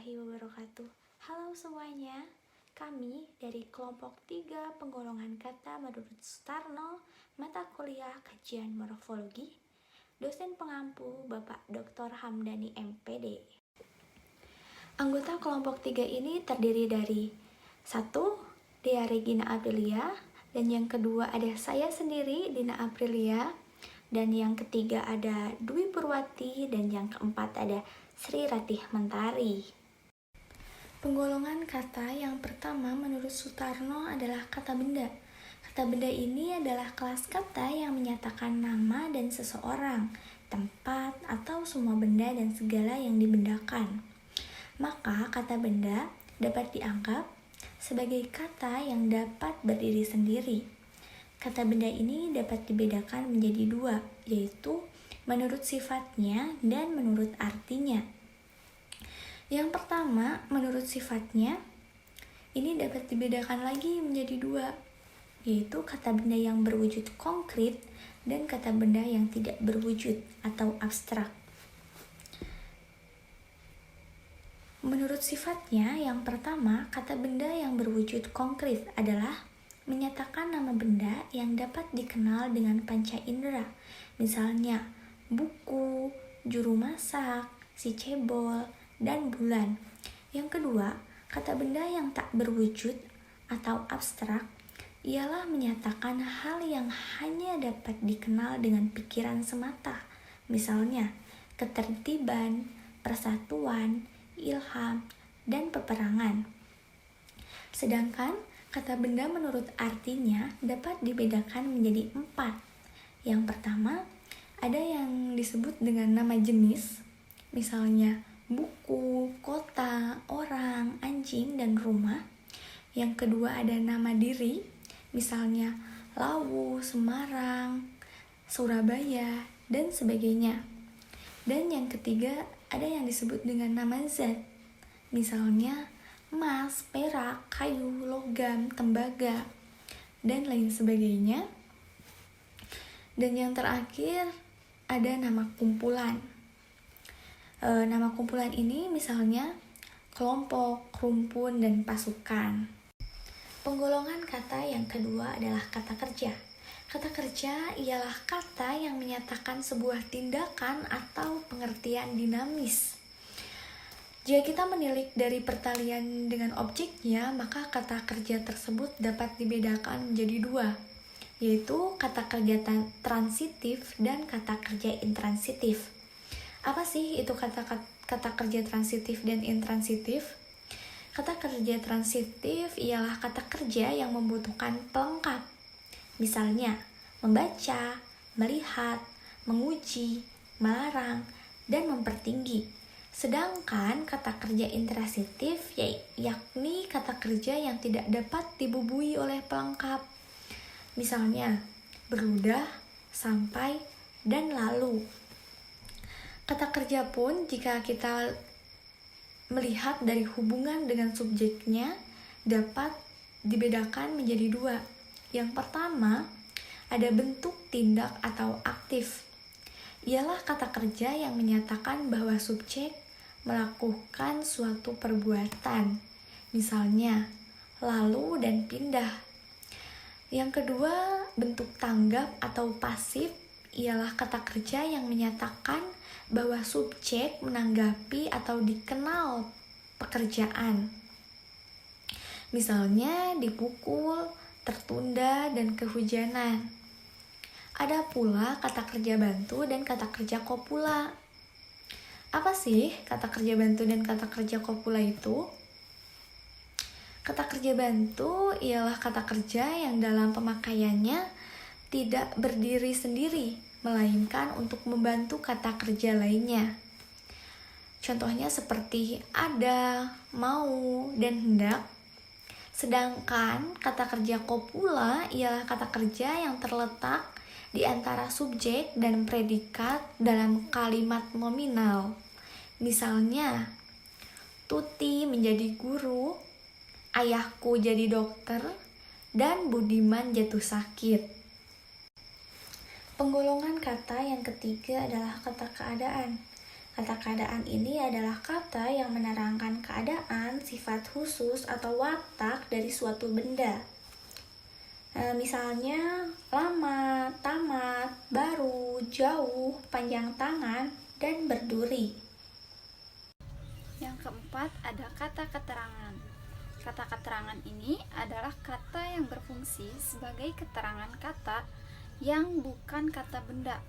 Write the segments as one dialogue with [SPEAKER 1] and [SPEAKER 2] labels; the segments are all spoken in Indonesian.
[SPEAKER 1] warahmatullahi wabarakatuh. Halo semuanya, kami dari kelompok 3 penggolongan kata menurut Sutarno, mata kuliah kajian morfologi, dosen pengampu Bapak Dr. Hamdani MPD. Anggota kelompok 3 ini terdiri dari 1. Dea Regina Aprilia, dan yang kedua ada saya sendiri, Dina Aprilia, dan yang ketiga ada Dwi Purwati, dan yang keempat ada Sri Ratih Mentari. Penggolongan kata yang pertama menurut Sutarno adalah kata benda. Kata benda ini adalah kelas kata yang menyatakan nama dan seseorang, tempat, atau semua benda dan segala yang dibendakan. Maka kata benda dapat dianggap sebagai kata yang dapat berdiri sendiri. Kata benda ini dapat dibedakan menjadi dua, yaitu menurut sifatnya dan menurut artinya. Yang pertama, menurut sifatnya, ini dapat dibedakan lagi menjadi dua, yaitu kata benda yang berwujud konkret dan kata benda yang tidak berwujud atau abstrak. Menurut sifatnya, yang pertama, kata benda yang berwujud konkret adalah menyatakan nama benda yang dapat dikenal dengan panca indera, misalnya buku, juru masak, si cebol, dan bulan. Yang kedua, kata benda yang tak berwujud atau abstrak ialah menyatakan hal yang hanya dapat dikenal dengan pikiran semata, misalnya ketertiban, persatuan, ilham, dan peperangan. Sedangkan kata benda menurut artinya dapat dibedakan menjadi 4. Yang pertama, ada yang disebut dengan nama jenis, misalnya buku, kota, orang, anjing, dan rumah. Yang kedua ada nama diri, misalnya Lawu, Semarang, Surabaya, dan sebagainya. Dan yang ketiga ada yang disebut dengan nama zat, misalnya emas, perak, kayu, logam, tembaga, dan lain sebagainya. Dan yang terakhir ada nama kumpulan. Nama kumpulan ini misalnya kelompok, rumpun, dan pasukan. Penggolongan kata yang kedua adalah kata kerja. Kata kerja ialah kata yang menyatakan sebuah tindakan atau pengertian dinamis. Jika kita menilik dari pertalian dengan objeknya, maka kata kerja tersebut dapat dibedakan menjadi dua, yaitu kata kerja transitif dan kata kerja intransitif. Apa sih itu kata kerja transitif dan intransitif? Kata kerja transitif ialah kata kerja yang membutuhkan pelengkap. Misalnya, membaca, melihat, menguji, melarang, dan mempertinggi. Sedangkan kata kerja intransitif yakni kata kerja yang tidak dapat dibubuhi oleh pelengkap. Misalnya, berludah, sampai, dan lalu. Kata kerja pun jika kita melihat dari hubungan dengan subjeknya dapat dibedakan menjadi dua. Yang pertama, ada bentuk tindak atau aktif. Ialah kata kerja yang menyatakan bahwa subjek melakukan suatu perbuatan, misalnya lalu dan pindah. Yang kedua, bentuk tanggap atau pasif ialah kata kerja yang menyatakan bahwa subjek menanggapi atau dikenal pekerjaan. Misalnya dipukul, tertunda, dan kehujanan. Ada pula kata kerja bantu dan kata kerja kopula. Apa sih kata kerja bantu dan kata kerja kopula itu? Kata kerja bantu ialah kata kerja yang dalam pemakaiannya tidak berdiri sendiri, melainkan untuk membantu kata kerja lainnya. Contohnya seperti ada, mau, dan hendak. Sedangkan kata kerja kopula ialah kata kerja yang terletak di antara subjek dan predikat dalam kalimat nominal. Misalnya, Tuti menjadi guru, ayahku jadi dokter, dan Budiman jatuh sakit. Penggolongan kata yang ketiga adalah kata keadaan. Kata keadaan ini adalah kata yang menerangkan keadaan, sifat khusus, atau watak dari suatu benda. Misalnya lama, tamat, baru, jauh, panjang tangan, dan berduri.
[SPEAKER 2] Yang keempat ada kata keterangan. Kata keterangan ini adalah kata yang berfungsi sebagai keterangan kata yang bukan kata benda.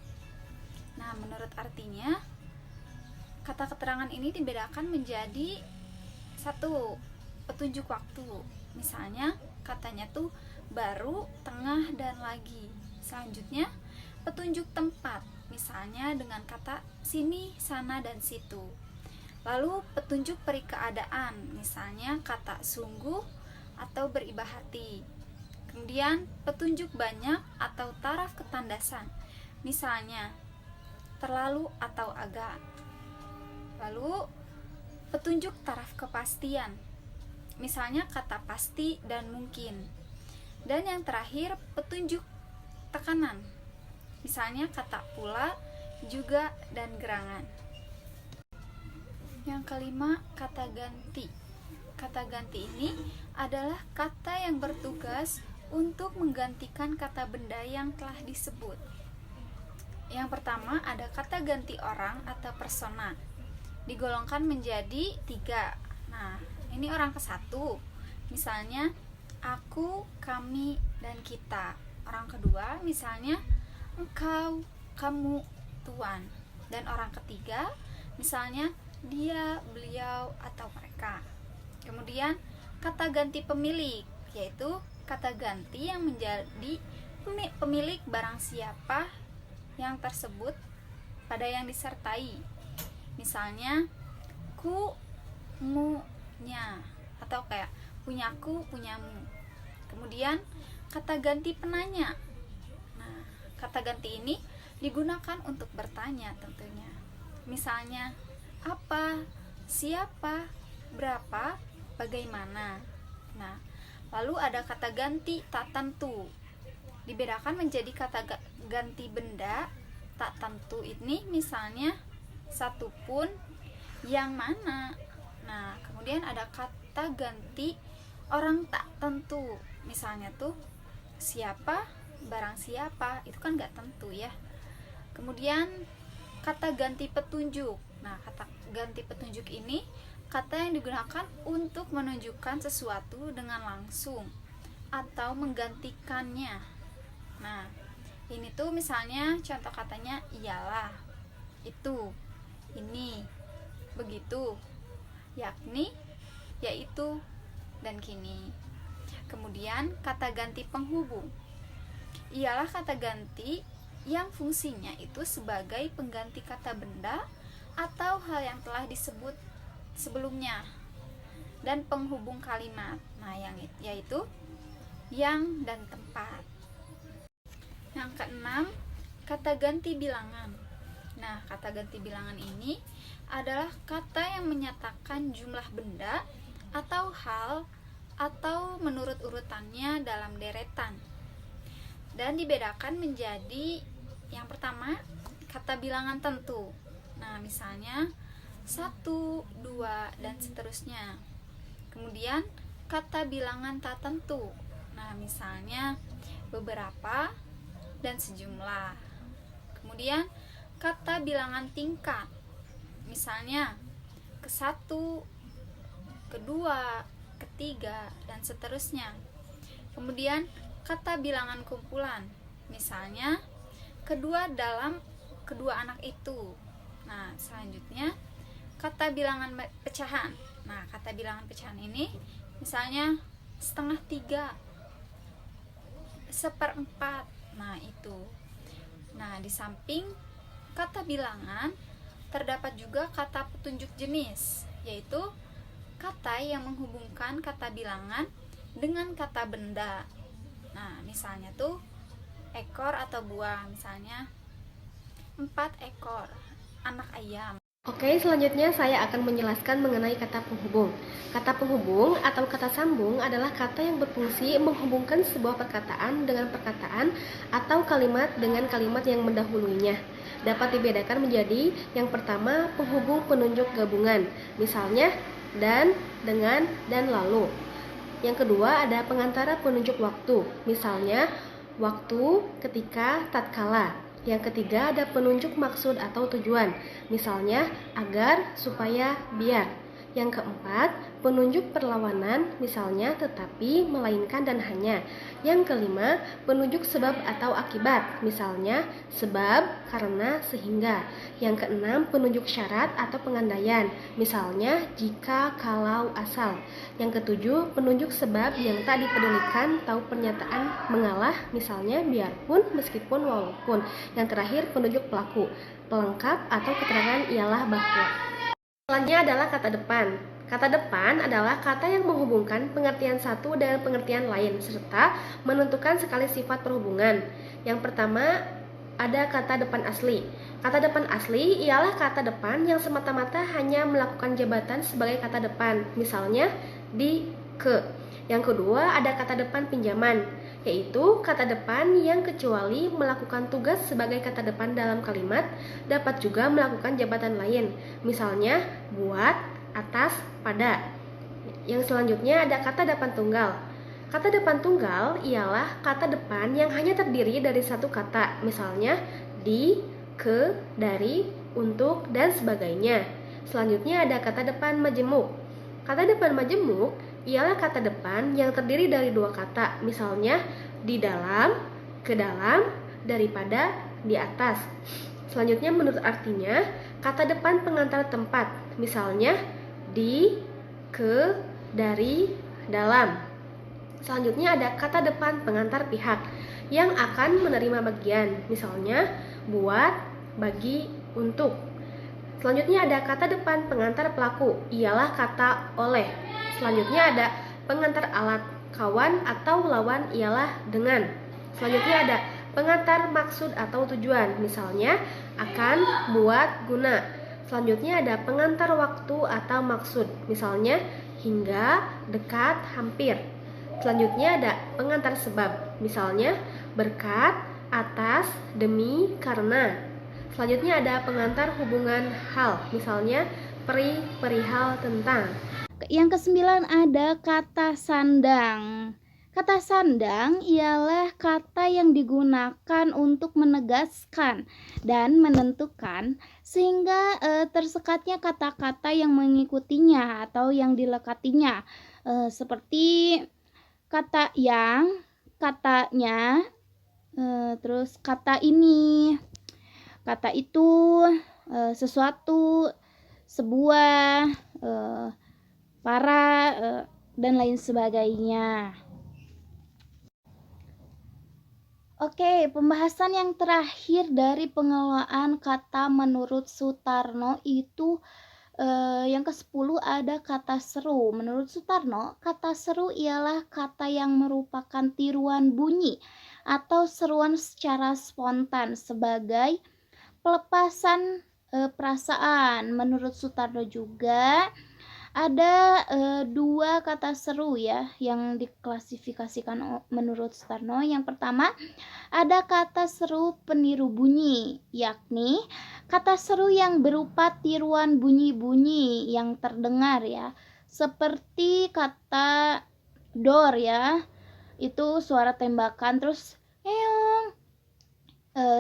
[SPEAKER 2] Nah, menurut artinya, kata keterangan ini dibedakan menjadi satu, petunjuk waktu. Misalnya katanya tuh baru, tengah, dan lagi. Selanjutnya petunjuk tempat, misalnya dengan kata sini, sana, dan situ. Lalu petunjuk peri keadaan, misalnya kata sungguh atau beriba hati. Kemudian petunjuk banyak atau taraf ketandasan, misalnya terlalu atau agak. Lalu petunjuk taraf kepastian, misalnya kata pasti dan mungkin. Dan yang terakhir petunjuk tekanan, misalnya kata pula, juga, dan gerangan. Yang kelima, kata ganti. Kata ganti ini adalah kata yang bertugas untuk menggantikan kata benda yang telah disebut. Yang pertama ada kata ganti orang atau persona, digolongkan menjadi 3. Nah, ini orang ke 1. Misalnya aku, kami, dan kita. Orang kedua misalnya engkau, kamu, tuan. Dan orang ketiga misalnya dia, beliau, atau mereka. Kemudian kata ganti pemilik, yaitu kata ganti yang menjadi pemilik barang siapa yang tersebut pada yang disertai. Misalnya ku, mu, nya, atau kayak punyaku, punyamu. Kemudian kata ganti penanya. Nah, kata ganti ini digunakan untuk bertanya tentunya. Misalnya apa, siapa, berapa, bagaimana. Nah, lalu ada kata ganti tak tentu, dibedakan menjadi kata ganti benda tak tentu ini, misalnya satu pun, yang mana. Nah, kemudian ada kata ganti orang tak tentu, misalnya tuh siapa, barang siapa, itu kan gak tentu ya. Kemudian kata ganti petunjuk. Nah, kata ganti petunjuk ini kata yang digunakan untuk menunjukkan sesuatu dengan langsung atau menggantikannya. Nah, ini tuh misalnya contoh katanya ialah, itu, ini, begitu, yakni, yaitu, dan kini. Kemudian kata ganti penghubung ialah kata ganti yang fungsinya itu sebagai pengganti kata benda atau hal yang telah disebut sebelumnya, dan penghubung kalimat. Nah, yaitu yang dan tempat. Yang keenam, kata ganti bilangan. Nah, kata ganti bilangan ini adalah kata yang menyatakan jumlah benda atau hal atau menurut urutannya dalam deretan. Dan dibedakan menjadi yang pertama, kata bilangan tentu. Nah, misalnya 1, 2, dan seterusnya. Kemudian kata bilangan tak tentu. Nah, misalnya beberapa dan sejumlah. Kemudian kata bilangan tingkat. Misalnya ke-1, ke-2, ke-3, dan seterusnya. Kemudian kata bilangan kumpulan. Misalnya kedua dalam kedua anak itu. Nah, selanjutnya kata bilangan pecahan. Nah, kata bilangan pecahan ini misalnya 2/3, 1/4. Nah, itu. Nah, di samping kata bilangan terdapat juga kata petunjuk jenis, yaitu kata yang menghubungkan kata bilangan dengan kata benda. Nah, misalnya tuh ekor atau buah, misalnya 4 ekor anak ayam.
[SPEAKER 3] Oke, selanjutnya saya akan menjelaskan mengenai kata penghubung. Kata penghubung atau kata sambung adalah kata yang berfungsi menghubungkan sebuah perkataan dengan perkataan atau kalimat dengan kalimat yang mendahuluinya. Dapat dibedakan menjadi yang pertama penghubung penunjuk gabungan, misalnya dan, dengan, dan lalu. Yang kedua ada pengantara penunjuk waktu, misalnya waktu, ketika, tatkala. Yang ketiga ada penunjuk maksud atau tujuan, misalnya agar, supaya, biar. Yang keempat, penunjuk perlawanan, misalnya tetapi, melainkan, dan hanya. Yang kelima, penunjuk sebab atau akibat, misalnya sebab, karena, sehingga. Yang keenam, penunjuk syarat atau pengandaian, misalnya jika, kalau, asal. Yang ketujuh, penunjuk sebab yang tak dipedulikan atau pernyataan mengalah, misalnya biarpun, meskipun, walaupun. Yang terakhir, penunjuk pelaku, pelengkap atau keterangan ialah bahwa. Selanjutnya adalah kata depan. Kata depan adalah kata yang menghubungkan pengertian satu dengan pengertian lain, serta menentukan sekali sifat perhubungan. Yang pertama ada kata depan asli. Kata depan asli ialah kata depan yang semata-mata hanya melakukan jabatan sebagai kata depan, misalnya di, ke. Yang kedua ada kata depan pinjaman, yaitu kata depan yang kecuali melakukan tugas sebagai kata depan dalam kalimat, dapat juga melakukan jabatan lain, misalnya buat, atas, pada. Yang selanjutnya ada kata depan tunggal. Kata depan tunggal ialah kata depan yang hanya terdiri dari satu kata, misalnya di, ke, dari, untuk, dan sebagainya. Selanjutnya ada kata depan majemuk. Kata depan majemuk ialah kata depan yang terdiri dari dua kata, misalnya di dalam, ke dalam, daripada, di atas. Selanjutnya menurut artinya, kata depan pengantar tempat, misalnya di, ke, dari, dalam. Selanjutnya ada kata depan pengantar pihak yang akan menerima bagian, misalnya buat, bagi, untuk. Selanjutnya ada kata depan pengantar pelaku, ialah kata oleh. Selanjutnya ada pengantar alat, kawan atau lawan ialah dengan. Selanjutnya ada pengantar maksud atau tujuan, misalnya akan, buat, guna. Selanjutnya ada pengantar waktu atau maksud, misalnya hingga, dekat, hampir. Selanjutnya ada pengantar sebab, misalnya berkat, atas, demi, karena. Selanjutnya ada pengantar hubungan hal, misalnya peri, perihal, tentang.
[SPEAKER 2] Yang kesembilan ada kata sandang. Kata sandang ialah kata yang digunakan untuk menegaskan dan menentukan sehingga tersekatnya kata-kata yang mengikutinya atau yang dilekatinya, seperti kata yang, katanya, terus kata ini, kata itu, sesuatu, sebuah, para, dan lain sebagainya. Oke, pembahasan yang terakhir dari pengelolaan kata menurut Sutarno itu yang ke-10 ada kata seru. Menurut Sutarno, kata seru ialah kata yang merupakan tiruan bunyi atau seruan secara spontan sebagai pelepasan perasaan. Menurut Sutarno juga ada dua kata seru ya yang diklasifikasikan menurut Sutarno. Yang pertama ada kata seru peniru bunyi, yakni kata seru yang berupa tiruan bunyi-bunyi yang terdengar ya, seperti kata dor ya, itu suara tembakan, terus eong,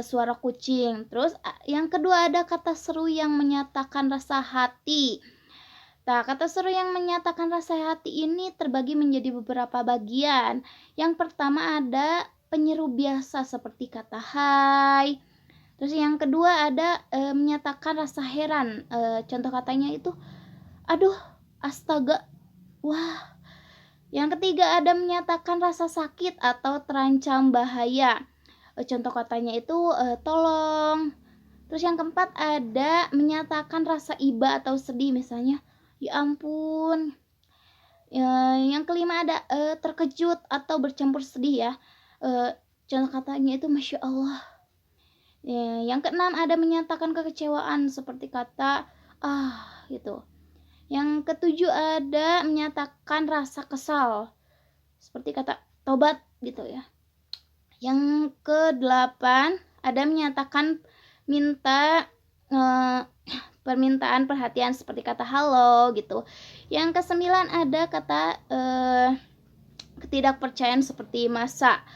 [SPEAKER 2] suara kucing. Terus yang kedua ada kata seru yang menyatakan rasa hati. Nah, kata seru yang menyatakan rasa hati ini terbagi menjadi beberapa bagian. Yang pertama ada penyeru biasa seperti kata hai. Terus yang kedua ada menyatakan rasa heran. Contoh katanya itu, aduh, astaga, wah. Yang ketiga ada menyatakan rasa sakit atau terancam bahaya. Contoh katanya itu tolong. Terus yang keempat ada menyatakan rasa iba atau sedih, misalnya ya ampun. Yang kelima ada terkejut atau bercampur sedih ya. Contoh katanya itu masya Allah. Yang keenam ada menyatakan kekecewaan seperti kata
[SPEAKER 4] gitu. Yang ketujuh ada menyatakan rasa kesal, seperti kata tobat gitu ya. Yang kedelapan ada menyatakan minta permintaan perhatian, seperti kata halo gitu. Yang kesembilan ada kata ketidakpercayaan, seperti masa.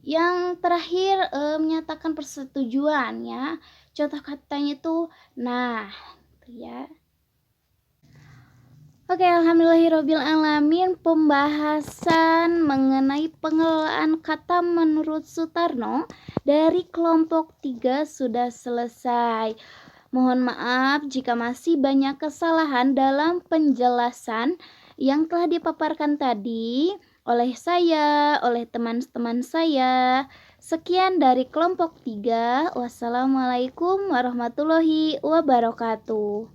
[SPEAKER 4] Yang terakhir menyatakan persetujuan ya. Contoh katanya itu nah ya. Oke, alhamdulillahirobbilalamin, pembahasan mengenai pengelolaan kata menurut Sutarno dari kelompok 3 sudah selesai. Mohon maaf jika masih banyak kesalahan dalam penjelasan yang telah dipaparkan tadi oleh saya, oleh teman-teman saya. Sekian dari kelompok 3. Wassalamualaikum warahmatullahi wabarakatuh.